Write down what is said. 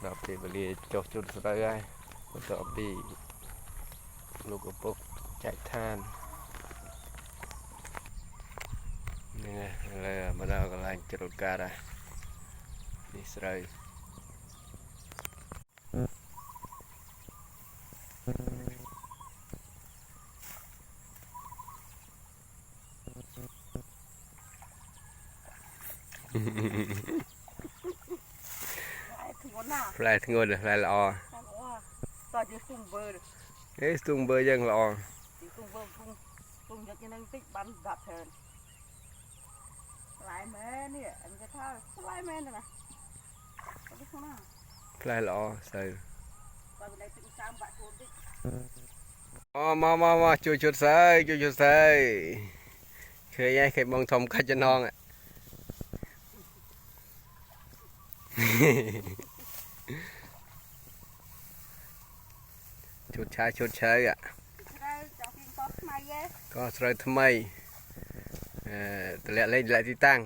ដល់ពេលវេលាចុះជន់ស្រូវហើយបន្ទាប់ពីលោកឪពុកចែកឋានហ្នឹងហើយឥឡូវមកដល់កន្លែងច្រូតកាត់ហើយនេះស្រូវផ្លែធ្ងន់ផ្លែល្អតើយើងស្ទុំវើស្ទុំវើយ៉ាងល្អស្ទុំវើស្ទុំយកនឹងតិចបាន10ធើនផ្លែមែននេះអញគេថាផ្លែមែនណាផ្លែល្អសូវបើមិនតិចចាំបាក់ខ្លួនតិចមកជួយជុតស្ើយឃើញហើយឃើញបងធំកាច់ចំណងជុតឆាយស្រូវចង់ពីកោះថ្មីក៏ស្រូវថ្មីតម្លាក់លេខទីតាំង